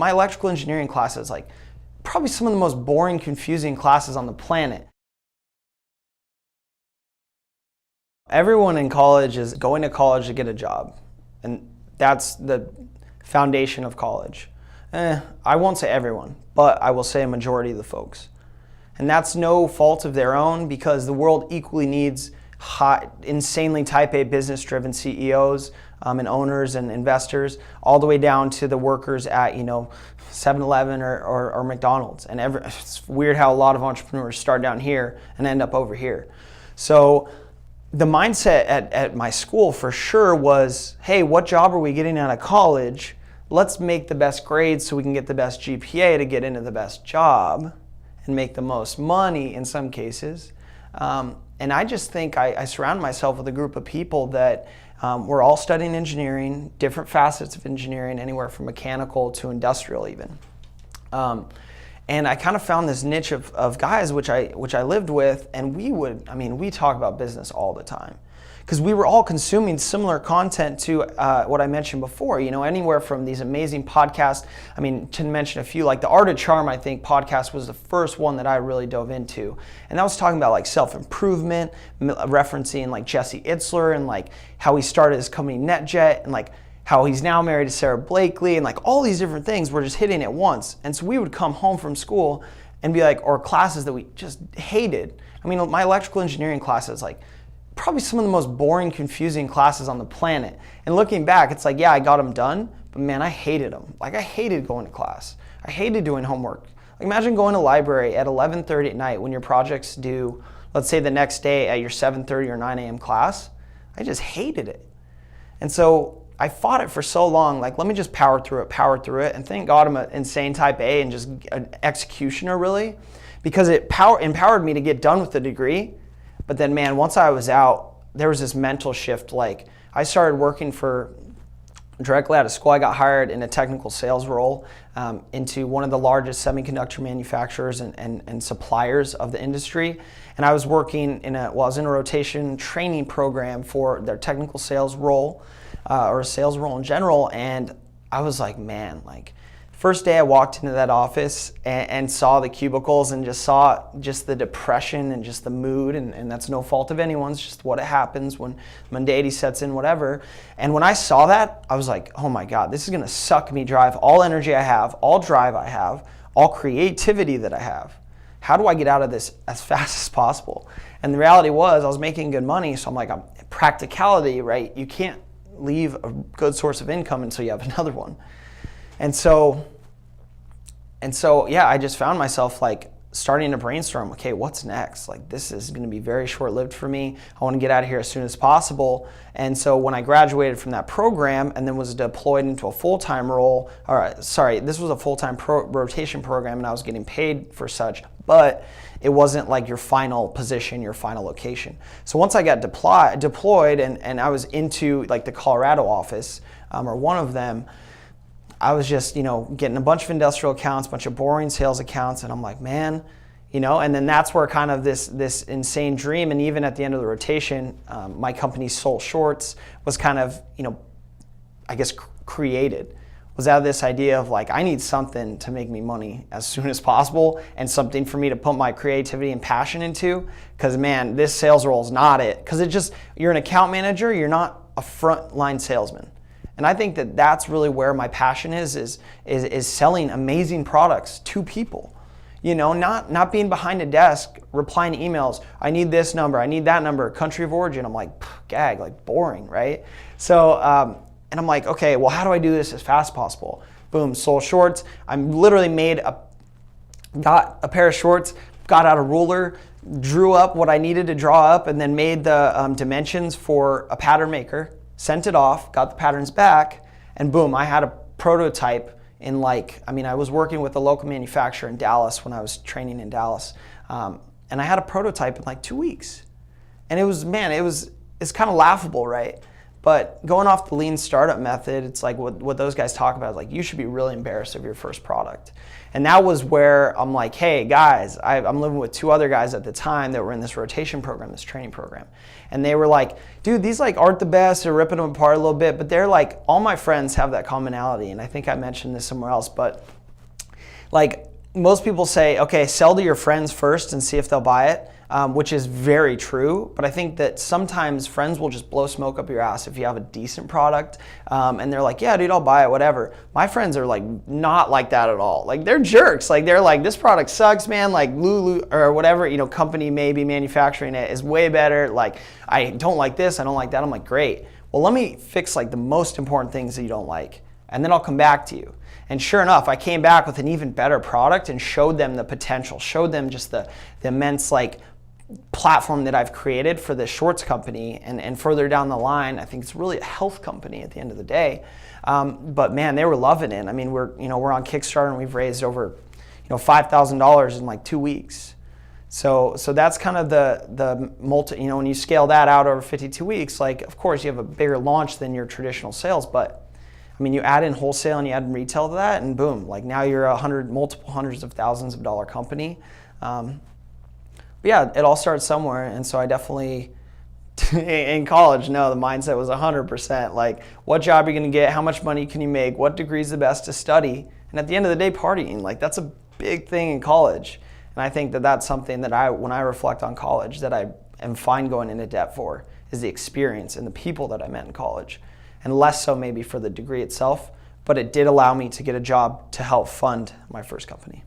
my electrical engineering classes, like probably some of the most boring, confusing classes on the planet. Everyone in college is going to college to get a job, and that's the foundation of college. I won't say everyone, but I will say a majority of the folks. And that's no fault of their own, because the world equally needs insanely type A business-driven CEOs and owners and investors, all the way down to the workers at 7-Eleven or McDonald's. And it's weird how a lot of entrepreneurs start down here and end up over here. So the mindset at my school for sure was, hey, what job are we getting out of college? Let's make the best grades so we can get the best GPA to get into the best job and make the most money in some cases. And I just think I surround myself with a group of people that we're all studying engineering, different facets of engineering, anywhere from mechanical to industrial even. And I kind of found this niche of guys which I lived with, and we talk about business all the time, because we were all consuming similar content to what I mentioned before, anywhere from these amazing podcasts. To mention a few, like the Art of Charm, I think podcast was the first one that I really dove into. And that was talking about like self-improvement, referencing like Jesse Itzler and like how he started his company NetJet, and like how he's now married to Sarah Blakely, and like all these different things were just hitting at once. And so we would come home from school and be like, or classes that we just hated. My electrical engineering classes, like probably some of the most boring, confusing classes on the planet. And looking back, it's like, yeah, I got them done, but man, I hated them. Like I hated going to class. I hated doing homework. Like imagine going to the library at 11:30 at night when your project's due, let's say the next day at your 7:30 or 9 a.m. class. I just hated it. And so I fought it for so long, like let me just power through it. And thank God I'm an insane type A and just an executioner really, because it empowered me to get done with the degree. But then man, once I was out, there was this mental shift. Like I started working directly out of school. I got hired in a technical sales role into one of the largest semiconductor manufacturers and suppliers of the industry. And I was working I was in a rotation training program for their technical sales role, or a sales role in general. And I was like, man, like first day I walked into that office and saw the cubicles and just saw the depression and just the mood, and that's no fault of anyone's, just what it happens when mundanity sets in, whatever. And when I saw that, I was like, oh my God, this is gonna suck me dry, all energy I have, all drive I have, all creativity that I have. How do I get out of this as fast as possible? And the reality was I was making good money, so I'm like, practicality, right? You can't leave a good source of income until you have another one. And so yeah, I just found myself like starting to brainstorm, okay, what's next? Like this is gonna be very short-lived for me. I wanna get out of here as soon as possible. And so when I graduated from that program and then was deployed into a full-time role, this was a full-time rotation program and I was getting paid for such, but it wasn't like your final position, your final location. So once I got deployed and I was into like the Colorado office, or one of them, I was just, getting a bunch of industrial accounts, a bunch of boring sales accounts, and I'm like, man, and then that's where kind of this insane dream, and even at the end of the rotation, my company's Soul Shorts was kind of, I guess created, was out of this idea of like, I need something to make me money as soon as possible and something for me to put my creativity and passion into, because man, this sales role is not it, because you're an account manager, you're not a frontline salesman. And I think that that's really where my passion is selling amazing products to people. Not being behind a desk, replying to emails. I need this number, I need that number, country of origin. I'm like, gag, like boring, right? So, and I'm like, okay, well, how do I do this as fast as possible? Boom, Soul Shorts. I literally got a pair of shorts, got out a ruler, drew up what I needed to draw up, and then made the dimensions for a pattern maker. Sent it off, got the patterns back, and boom, I had a prototype in I was working with a local manufacturer in Dallas when I was training in Dallas, and I had a prototype in 2 weeks. And it's kind of laughable, right? But going off the lean startup method, it's like what those guys talk about is like you should be really embarrassed of your first product. And that was where I'm like, hey guys, I'm living with 2 other guys at the time that were in this rotation program, this training program. And they were like, dude, these like aren't the best, they're ripping them apart a little bit, but they're like, all my friends have that commonality. And I think I mentioned this somewhere else, but like most people say, okay, sell to your friends first and see if they'll buy it. Which is very true, but I think that sometimes friends will just blow smoke up your ass if you have a decent product, and they're like, yeah, dude, I'll buy it, whatever. My friends are like not like that at all. Like they're jerks. Like they're like, this product sucks, man. Like Lulu or whatever, company maybe manufacturing it is way better. Like I don't like this, I don't like that. I'm like, great. Well, let me fix like the most important things that you don't like, and then I'll come back to you. And sure enough, I came back with an even better product and showed them the potential, showed them just the immense like platform that I've created for the shorts company, and further down the line, I think it's really a health company at the end of the day. But man, they were loving it. I mean, we're on Kickstarter and we've raised over $5,000 in like 2 weeks. So that's kind of the multi. When you scale that out over 52 weeks, like of course you have a bigger launch than your traditional sales, but I mean, you add in wholesale and you add in retail to that, and boom, like now you're multiple hundreds of thousands of dollar company. But yeah, it all starts somewhere, and so I definitely, in college, the mindset was 100%. Like, what job are you going to get? How much money can you make? What degree is the best to study? And at the end of the day, partying. Like, that's a big thing in college. And I think that that's something that when I reflect on college, that I am fine going into debt for, is the experience and the people that I met in college. And less so maybe for the degree itself, but it did allow me to get a job to help fund my first company.